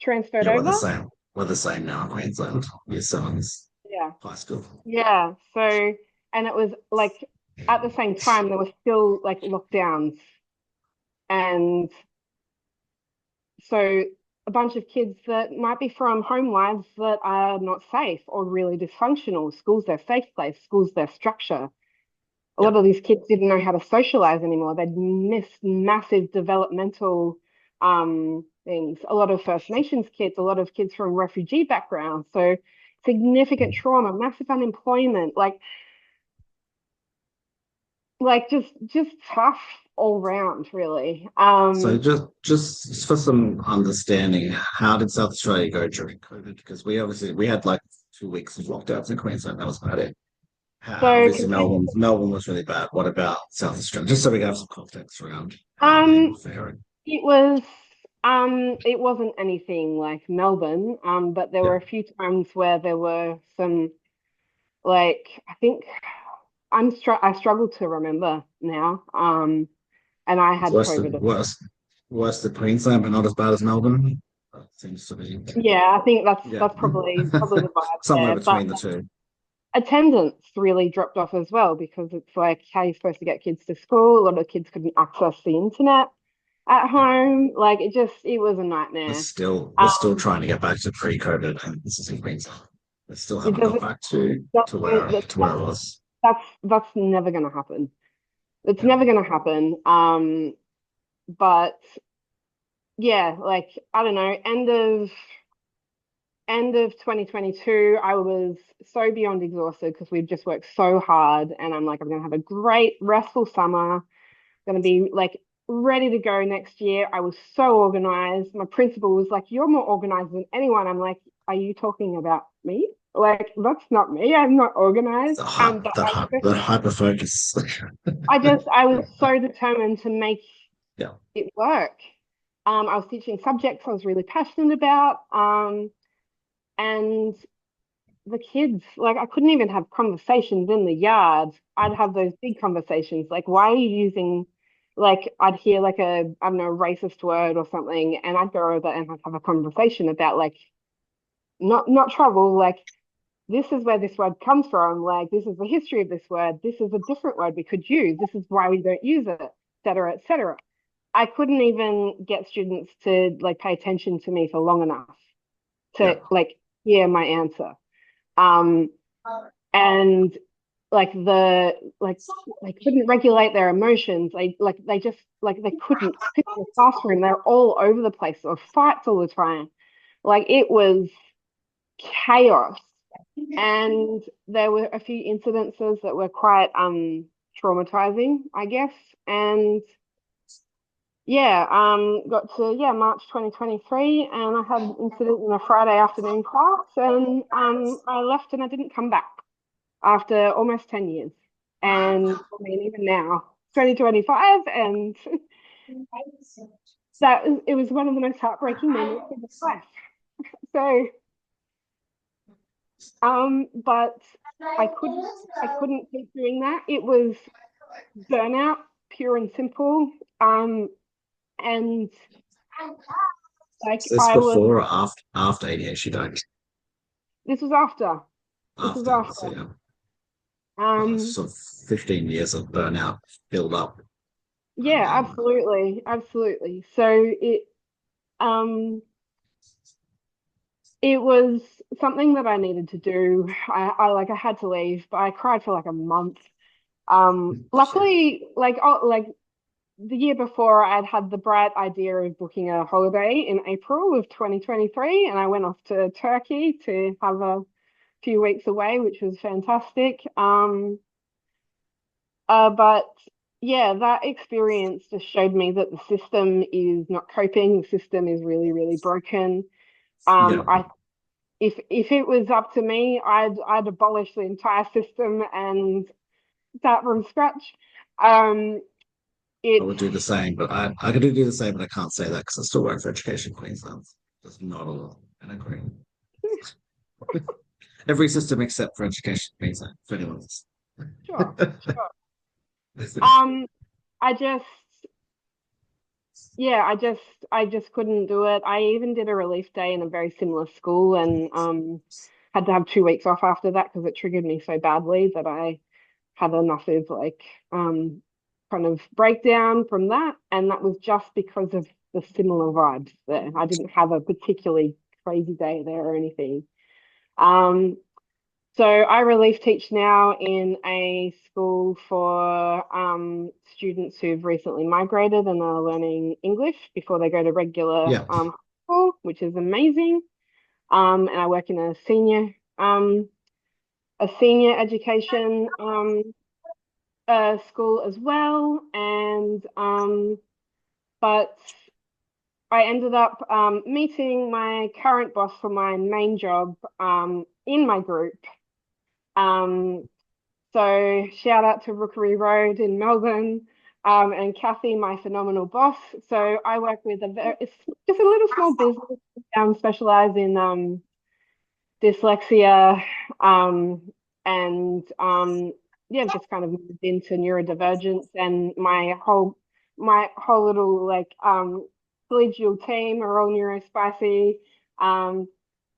transferred yeah. We're the over. same. We're the same now in Queensland. Your son's Yeah. high school. Yeah. So, and it was like at the same time, there were still like lockdowns And so a bunch of kids that might be from home lives that are not safe or really dysfunctional. School's their safe place, school's their structure. A Yeah. lot of these kids didn't know how to socialize anymore. They'd missed massive developmental things. A lot of First Nations kids, a lot of kids from refugee backgrounds. So significant trauma, massive unemployment, like just tough all round, really. So just for some understanding, how did South Australia go during COVID? Because we had like 2 weeks of lockdowns in Queensland. That was about it. So Obviously Melbourne was really bad. What about South Australia? Just so we have some context around how they were um faring. it was it wasn't anything like Melbourne, but there Yeah. were a few times where there were some, like, I think I struggle to remember now. And I It's had COVID. worse than Queensland, but not as bad as Melbourne. That seems to be Yeah, I think yeah. that's probably the vibe Somewhere there. But between the two. attendance really dropped off as well, because it's like, how are you supposed to get kids to school? A lot of kids couldn't access the internet at Yeah. home. Like, it was a nightmare. We're Um, still trying to get back to pre-COVID, and this is in Queensland. We still it haven't got doesn't back to where it was. that's never going to happen. It's Yeah. never going to happen. But yeah, like, I don't know, end of 2022, I was so beyond exhausted because we've just worked so hard, and I'm like, I'm gonna have a great restful summer, gonna be like ready to go next year. I was so organized. My principal was like, "You're more organized than anyone." I'm like, "Are you talking about me? Like, that's not me. I'm not organized." But The hyper focus. I was so determined to make Yeah. it work. I was teaching subjects I was really passionate about. And the kids, like, I couldn't even have conversations in the yard. I'd have those big conversations, like, why are you using, like, I'd hear like I don't know, racist word or something, and I'd go over and I'd have a conversation about, like, not trouble, like, this is where this word comes from, like, this is the history of this word, this is a different word we could use, this is why we don't use it, etc., etc. I couldn't even get students to like pay attention to me for long enough Yeah. to like hear my answer. Um, and like they couldn't regulate their emotions. They just like they couldn't sit in the classroom. They're all over the place. There were fights all the time. Like, it was chaos. And there were a few incidences that were quite traumatizing, I guess. And yeah, got to March 2023, and I had an incident in a Friday afternoon class, and I left and I didn't come back after almost 10 years. And I mean, even now, 2025, and it was one of the most heartbreaking moments of my life. So, but I couldn't keep doing that. It was burnout, pure and simple. And like, Is this I was, before or after ADHD died? this was after, this was After, after. so yeah, Um, sort of 15 years of burnout build up, and yeah, then absolutely, absolutely. So um, it was something that I needed to do. I had to leave, but I cried for like a month. shit. Luckily, like the year before, I'd had the bright idea of booking a holiday in April of 2023, and I went off to Turkey to have a few weeks away, which was fantastic. But yeah, that experience just showed me that the system is not coping. The system is really, really broken. Yeah. I if it was up to me, I'd abolish the entire system and start from scratch. Um, I it's would do the same, but I could do the same, but I can't say that because I still work for Education Queensland. There's not a lot, and I agree. Every system except for Education Queensland, for anyone's. sure, sure. Um, I just yeah, I just couldn't do it. I even did a relief day in a very similar school, and had to have 2 weeks off after that because it triggered me so badly that I had enough of, like, um kind of breakdown from that, and that was just because of the similar vibes there. I didn't have a particularly crazy day there or anything. So I relief teach now in a school for students who've recently migrated and are learning English before they go to regular Yeah. school, which is amazing. And I work in a senior education school as well. And but I ended up meeting my current boss for my main job in my group. Um, so shout out to Rookery Road in Melbourne, and Kathy, my phenomenal boss. So I work with it's just a little small business, specialize in dyslexia, and yeah, just kind of moved into neurodivergence, and my whole little like collegial team are all neurospicy. Um,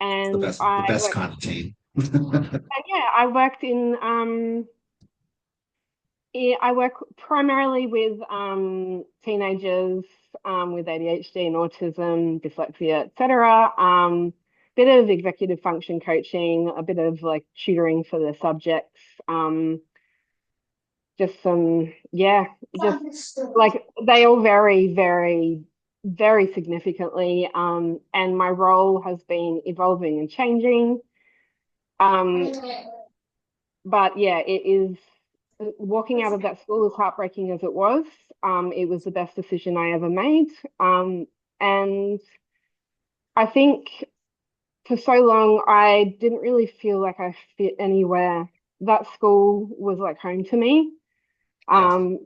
and The I best work, kind of team. and yeah, I worked in yeah, I work primarily with teenagers with ADHD and autism, dyslexia, etc. Bit of executive function coaching, a bit of like tutoring for the subjects. Just some, yeah, just like they all vary very, very significantly. And my role has been evolving and changing. Um, but yeah, it is walking out of that school, as heartbreaking as it was the best decision I ever made. And I think for so long, I didn't really feel like I fit anywhere. That school was like home to me. Yeah. Um,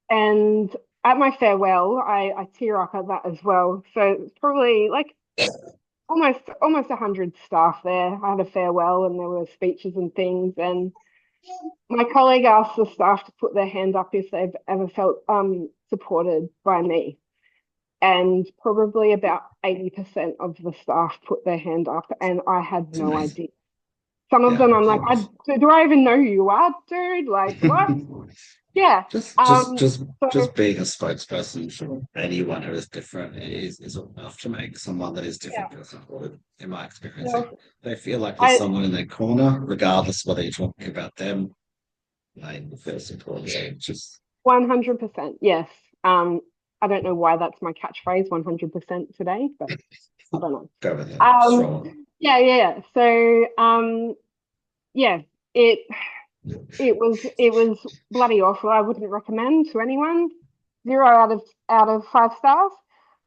and at my farewell, I tear up at that as well. So it's probably like almost 100 staff there. I had a farewell and there were speeches and things. And my colleague asked the staff to put their hand up if they've ever felt supported by me. And probably about 80% of the staff put their hand up, and I had It's no amazing. idea. Some of Yeah. them, I'm like, do I even know who you are, dude? Like, what? Yeah. Just, just, Um, just, so just being a spokesperson for anyone who is different is enough to make someone that is different yeah, feel supported. In my experience, yeah. they feel like there's I someone in their corner, regardless whether you're talking about them. They feel supported. So just 100%, yes. Um, I don't know why that's my catchphrase, 100% today, but I don't know. go with it. Um, Strong. yeah, yeah, yeah. So, yeah, it it was bloody awful. I wouldn't recommend to anyone. 0 out of 5 stars.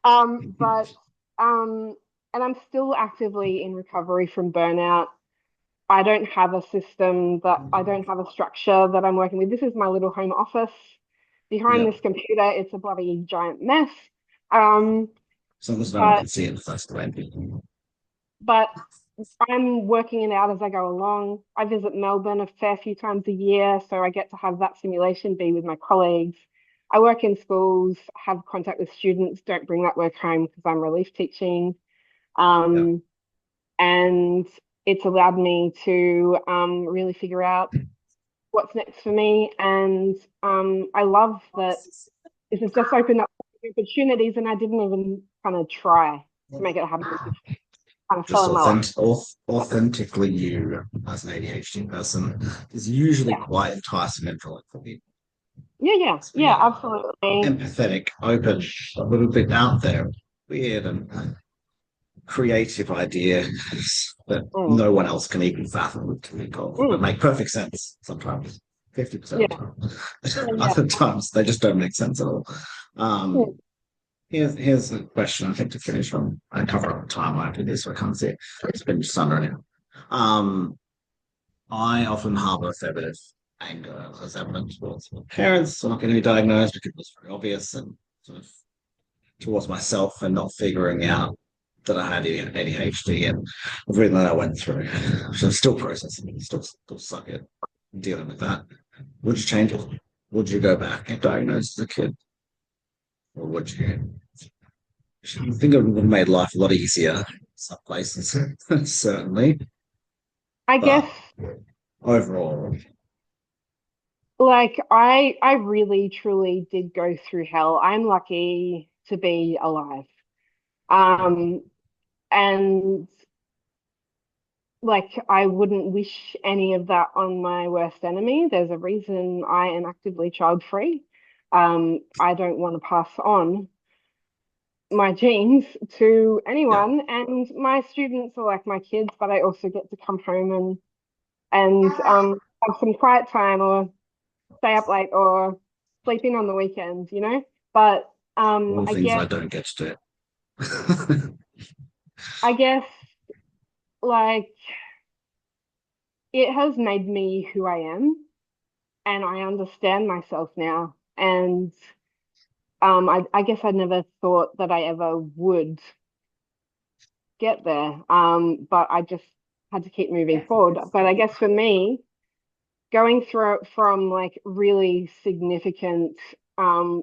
But and I'm still actively in recovery from burnout. I don't have a structure that I'm working with. This is my little home office. Behind Yeah. this computer, it's a bloody giant mess. Um, As long as no one but can see it, that's the way. but I'm working it out as I go along. I visit Melbourne a fair few times a year, so I get to have that simulation be with my colleagues. I work in schools, have contact with students, don't bring that work home because I'm relief teaching. Yeah. Um, and it's allowed me to really figure out what's next for me. And I love that this has just opened up opportunities, and I didn't even kind of try to make it happen. It just kind of fell Just in my lap. authentically you as an ADHD person is usually Yeah, quite enticing and drawing for people. yeah, yeah, So, yeah, yeah, absolutely. empathetic, open, a little bit out there, weird and creative ideas that Mm, no one else can even fathom to think of, but mm, make perfect sense sometimes. 50% of yeah, the yeah, time. yeah. Other times they just don't make sense at all. Mm, Um, here's a question I think to finish on. I cover up the time I do this, so I can't see it. It's been just under an hour. I often harbour a fair bit of anger as evident towards my parents for not getting me diagnosed because it was very obvious, and sort of towards myself and not figuring out that I had ADHD and everything that I went through. So I'm still processing, still suck it, dealing with that. Would you change it? Would you go back and diagnose as a kid? Or would you? I think it would have made life a lot easier in some places, certainly. I guess But overall, like I really truly did go through hell. I'm lucky to be alive. Um, and like I wouldn't wish any of that on my worst enemy. There's a reason I am actively child free. I don't want to pass on my genes to Yeah. anyone, and my students are like my kids, but I also get to come home and have some quiet time or stay up late or sleep in on the weekends, you know? But All I things guess I don't get to do. I guess like it has made me who I am, and I understand myself now. And I guess I never thought that I ever would get there. But I just had to keep moving forward. But I guess for me, going through it from like really significant um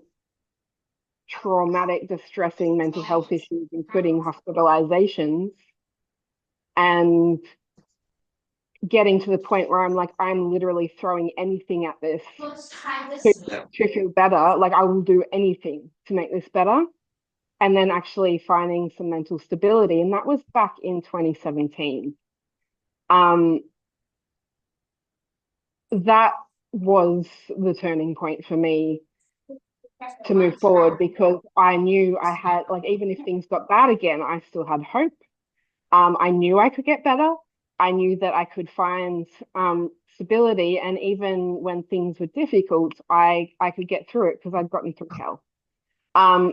traumatic, distressing mental health issues, including hospitalizations, and getting to the point where I'm like, I'm literally throwing anything at this to, Yeah. to feel better. Like, I will do anything to make this better. And then actually finding some mental stability. And that was back in 2017. Um, that was the turning point for me to move forward because I knew I had, like, even if things got bad again, I still had hope. I knew I could get better. I knew that I could find stability, and even when things were difficult, I could get through it because I'd gotten through hell.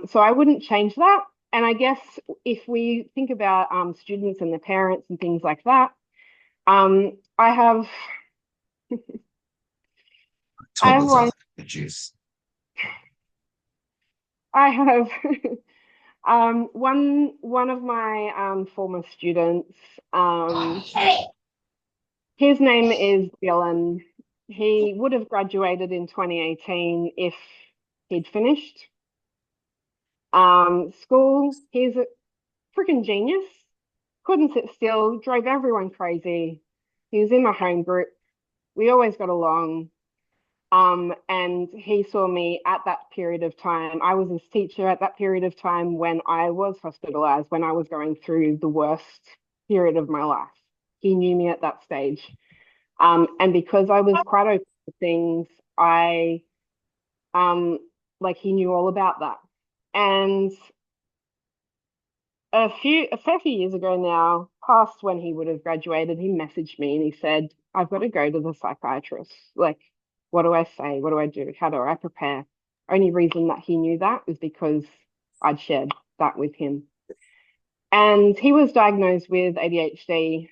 So I wouldn't change that. And I guess if we think about students and their parents and things like that, I have I have Toddlers are one the juice. I have one of my former students. Um, His name is Dylan. He would have graduated in 2018 if he'd finished school. He's a freaking genius. Couldn't sit still, drove everyone crazy. He was in my home group. We always got along. And he saw me at that period of time. I was his teacher at that period of time when I was hospitalized, when I was going through the worst period of my life. He knew me at that stage. And because I was quite open to things, I um like he knew all about that. And a fair few years ago now, past when he would have graduated, he messaged me and he said, I've got to go to the psychiatrist. Like, what do I say? What do I do? How do I prepare? Only reason that he knew that was because I'd shared that with him. And he was diagnosed with ADHD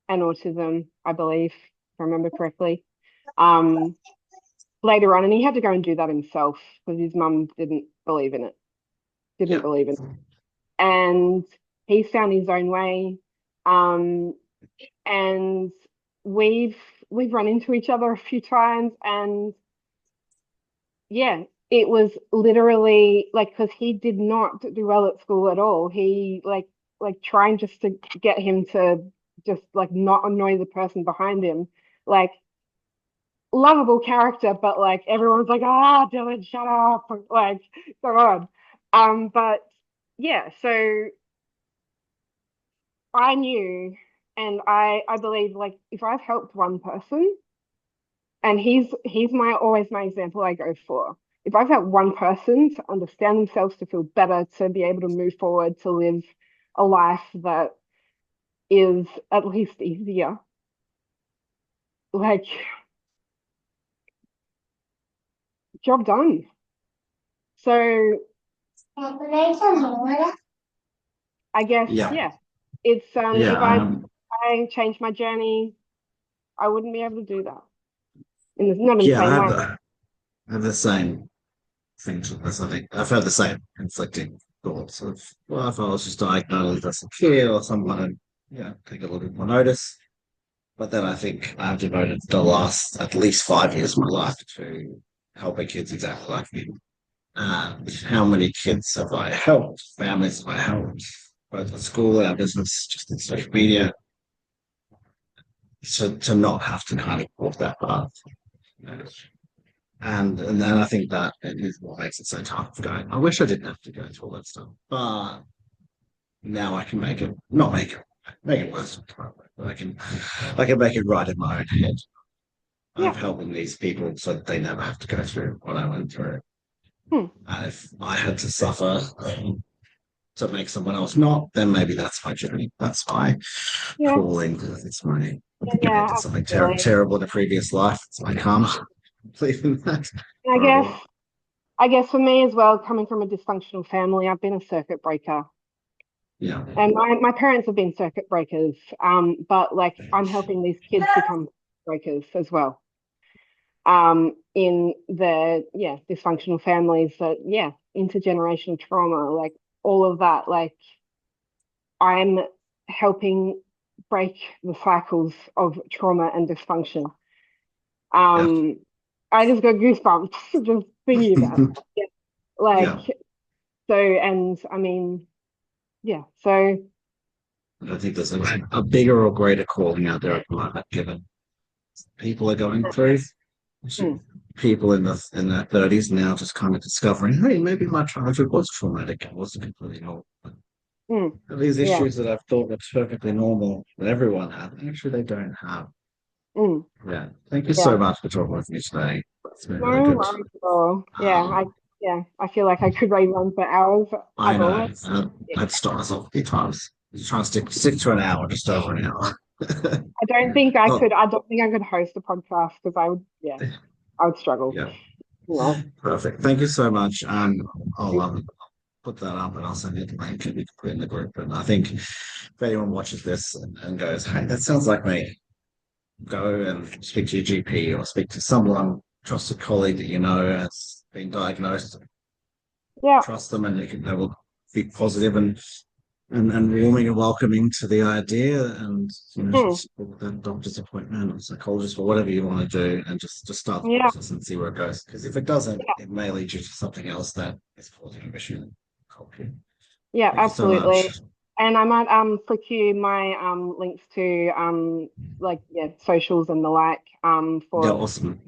and autism, I believe, if I remember correctly. Um, Later on, and he had to go and do that himself because his mum didn't believe in it, didn't Yeah. believe in it. And he found his own way. Um, and we've we've run into each other a few times, and yeah, it was literally like because he did not do well at school at all. He like trying just to get him to just like not annoy the person behind him. Like lovable character, but like everyone's like, ah, Dylan, shut up. Like, come on. But yeah, so I knew and I believe like if I've helped one person, and he's my always my example I go for. If I've helped one person to understand themselves, to feel better, to be able to move forward, to live a life that is at least easier, like job done. So I guess, Yeah. yeah, it's Yeah. if I changed my journey, I wouldn't be able to do that. Not in the Yeah, same way. I have the same things with this. I think I've had the same conflicting thoughts of, well, if I was just diagnosed as a kid or someone, take a little bit more notice. But then I think I've devoted the last at least 5 years of my life to helping kids exactly like me. How many kids have I helped? Families have I helped? Both at school, our business, just in social media. So to not have to kind of walk that path. You know. And then I think that is what makes it so tough going. I wish I didn't have to go through all that stuff, but now I can make it not make it worse. But I can make it right in my own head. I'm Yeah. helping these people so that they never have to go through what I went through. Hmm. And if I had to suffer to make someone else not, then maybe that's my journey. That's my Yeah. calling. It's my I Yeah, did something absolutely. terrible in a previous life. It's my karma. Believe in that. And Horrible. I guess for me as well, coming from a dysfunctional family, I've been a circuit breaker. Yeah. And my parents have been circuit breakers. But like I'm helping these kids become breakers as well. In the dysfunctional families that intergenerational trauma, like all of that, like I'm helping break the cycles of trauma and dysfunction. Yeah. Um, I just got goosebumps just thinking about that. Yeah. Like Yeah. so, and I mean, yeah. So I think there's a bigger or greater calling out there at the moment, given people are going through. mm, People in their 30s now just kind of discovering, hey, maybe my childhood was traumatic. It wasn't completely normal. mm, These yeah, issues that I've thought were perfectly normal that everyone had, actually they don't have. mm, Yeah. Thank you so yeah. much for talking with me today. It's been really No good. worries at all. Um, I feel like I could raise on for hours I as know. always. Yeah. I'd stop myself a few times. Just try and stick to an hour, just over an hour. Oh, I don't think I could host a podcast because I would struggle. yeah. Yeah. Perfect. Thank you so much. I'll put that up and I'll send you the link and you can put it in the group. And I think if anyone watches this and goes, hey, that sounds like me, go and speak to your GP or speak to someone, trusted colleague that you know has been diagnosed. Yeah. Trust them and they will be positive and warming and welcoming to the idea and Mm, just book that doctor's appointment or psychologist or whatever you want to do and just start the yeah. process and see where it goes. Because if it doesn't, Yeah. it may lead you to something else that is causing an issue and help you. Yeah, Thank you so absolutely. much. And I might flick you my links to socials and the like Yeah, for awesome.